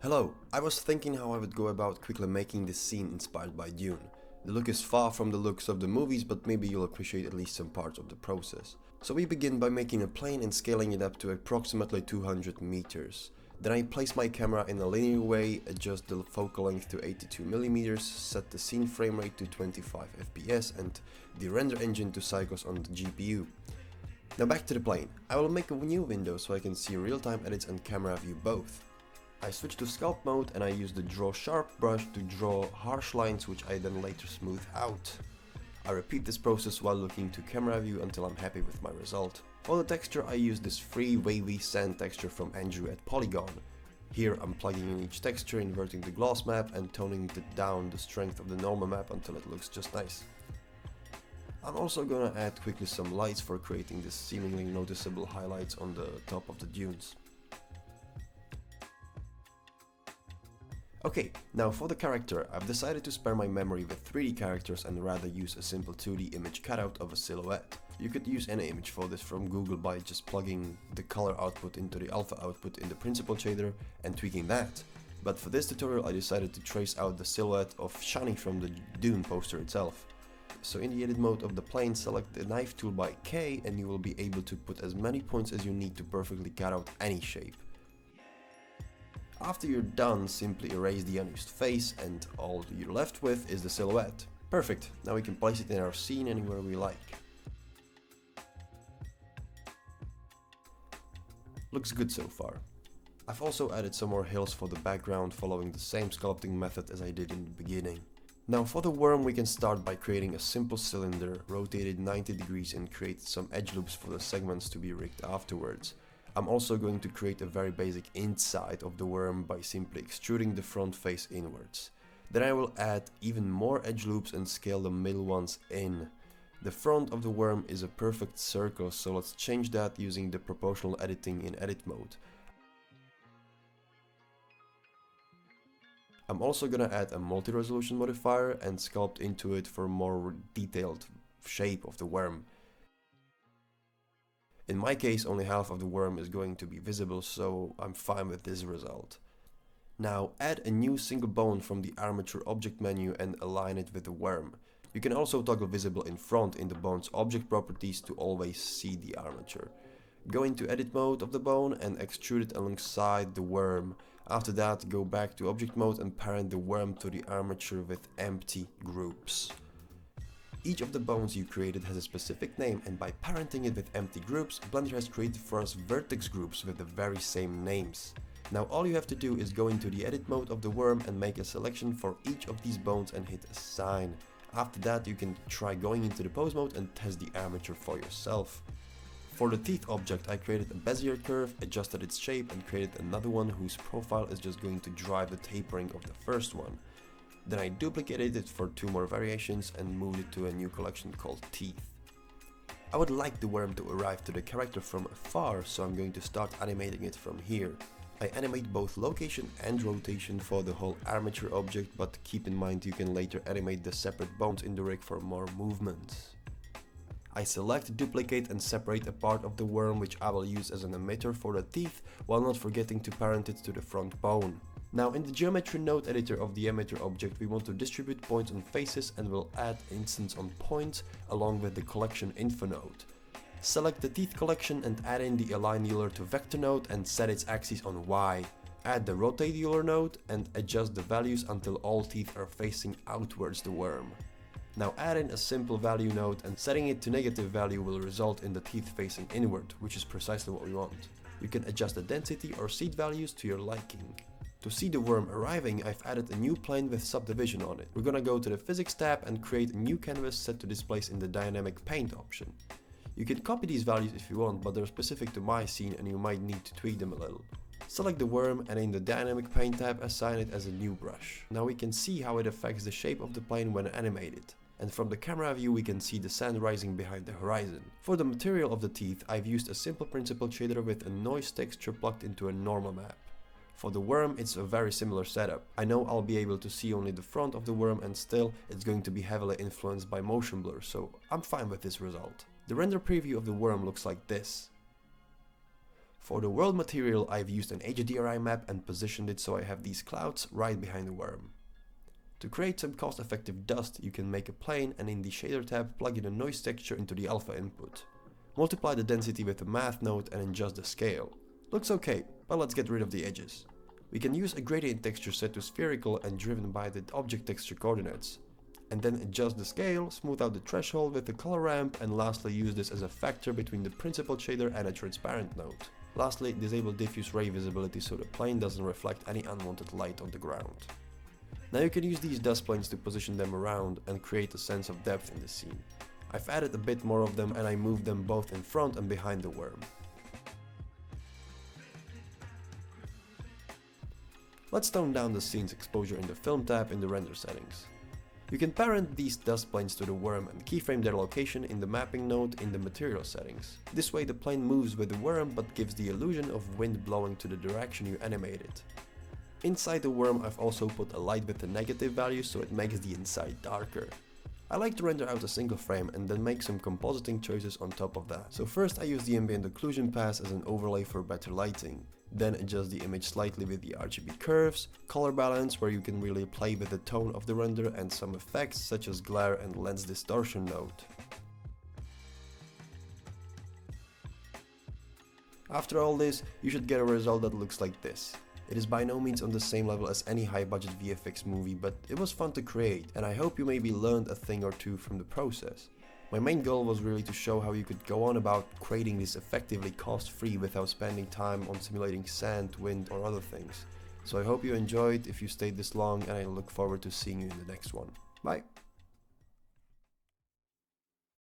Hello, I was thinking how I would go about quickly making this scene inspired by Dune. The look is far from the looks of the movies, but maybe you'll appreciate at least some parts of the process. So we begin by making a plane and scaling it up to approximately 200 meters. Then I place my camera in a linear way, adjust the focal length to 82mm, set the scene frame rate to 25 FPS and the render engine to cycles on the GPU. Now back to the plane. I will make a new window so I can see real-time edits and camera view both. I switch to sculpt mode and I use the draw sharp brush to draw harsh lines which I then later smooth out. I repeat this process while looking to camera view until I'm happy with my result. For the texture I use this free wavy sand texture from Andrew at Polygon. Here I'm plugging in each texture, inverting the gloss map and toning down the strength of the normal map until it looks just nice. I'm also gonna add quickly some lights for creating this seemingly noticeable highlights on the top of the dunes. Okay, now for the character, I've decided to spare my memory with 3D characters and rather use a simple 2D image cutout of a silhouette. You could use any image for this from Google by just plugging the color output into the alpha output in the principal shader and tweaking that. But for this tutorial I decided to trace out the silhouette of Shani from the Dune poster itself. So in the edit mode of the plane, select the knife tool by K and you will be able to put as many points as you need to perfectly cut out any shape. After you're done, simply erase the unused face and all you're left with is the silhouette. Perfect, now we can place it in our scene anywhere we like. Looks good so far. I've also added some more hills for the background following the same sculpting method as I did in the beginning. Now for the worm we can start by creating a simple cylinder, rotate it 90 degrees and create some edge loops for the segments to be rigged afterwards. I'm also going to create a very basic inside of the worm by simply extruding the front face inwards. Then I will add even more edge loops and scale the middle ones in. The front of the worm is a perfect circle, so let's change that using the proportional editing in edit mode. I'm also gonna add a multi-resolution modifier and sculpt into it for a more detailed shape of the worm. In my case, only half of the worm is going to be visible, so I'm fine with this result. Now add a new single bone from the armature object menu and align it with the worm. You can also toggle visible in front in the bone's object properties to always see the armature. Go into edit mode of the bone and extrude it alongside the worm. After that, go back to object mode and parent the worm to the armature with empty groups. Each of the bones you created has a specific name, and by parenting it with empty groups, Blender has created for us vertex groups with the very same names. Now all you have to do is go into the edit mode of the worm and make a selection for each of these bones and hit assign. After that you can try going into the pose mode and test the armature for yourself. For the teeth object I created a Bezier curve, adjusted its shape and created another one whose profile is just going to drive the tapering of the first one. Then I duplicated it for 2 more variations and moved it to a new collection called Teeth. I would like the worm to arrive to the character from afar, so I'm going to start animating it from here. I animate both location and rotation for the whole armature object, but keep in mind you can later animate the separate bones in the rig for more movement. I select, duplicate and separate a part of the worm which I will use as an emitter for the teeth, while not forgetting to parent it to the front bone. Now in the geometry node editor of the emitter object we want to distribute points on faces and will add instance on points along with the collection info node. Select the teeth collection and add in the align euler to vector node and set its axis on Y. Add the rotate euler node and adjust the values until all teeth are facing outwards the worm. Now add in a simple value node and setting it to negative value will result in the teeth facing inward, which is precisely what we want. You can adjust the density or seed values to your liking. To see the worm arriving, I've added a new plane with subdivision on it. We're gonna go to the physics tab and create a new canvas set to displace in the dynamic paint option. You can copy these values if you want, but they're specific to my scene and you might need to tweak them a little. Select the worm and in the dynamic paint tab assign it as a new brush. Now we can see how it affects the shape of the plane when animated. And from the camera view we can see the sand rising behind the horizon. For the material of the teeth, I've used a simple principal shader with a noise texture plugged into a normal map. For the worm it's a very similar setup. I know I'll be able to see only the front of the worm and still it's going to be heavily influenced by motion blur, so I'm fine with this result. The render preview of the worm looks like this. For the world material, I've used an HDRI map and positioned it so I have these clouds right behind the worm. To create some cost-effective dust, you can make a plane and in the shader tab plug in a noise texture into the alpha input. Multiply the density with the math node and adjust the scale. Looks okay, but let's get rid of the edges. We can use a gradient texture set to spherical and driven by the object texture coordinates. And then adjust the scale, smooth out the threshold with the color ramp, and lastly use this as a factor between the principal shader and a transparent node. Lastly, disable diffuse ray visibility so the plane doesn't reflect any unwanted light on the ground. Now you can use these dust planes to position them around and create a sense of depth in the scene. I've added a bit more of them and I moved them both in front and behind the worm. Let's tone down the scene's exposure in the film tab in the render settings. You can parent these dust planes to the worm and keyframe their location in the mapping node in the material settings. This way the plane moves with the worm but gives the illusion of wind blowing to the direction you animate it. Inside the worm I've also put a light with a negative value so it makes the inside darker. I like to render out a single frame and then make some compositing choices on top of that. So first I use the ambient occlusion pass as an overlay for better lighting. Then adjust the image slightly with the RGB curves, color balance where you can really play with the tone of the render, and some effects such as glare and lens distortion node. After all this, you should get a result that looks like this. It is by no means on the same level as any high-budget VFX movie, but it was fun to create, and I hope you maybe learned a thing or two from the process. My main goal was really to show how you could go on about creating this effectively cost-free without spending time on simulating sand, wind or other things. So I hope you enjoyed if you stayed this long, and I look forward to seeing you in the next one. Bye!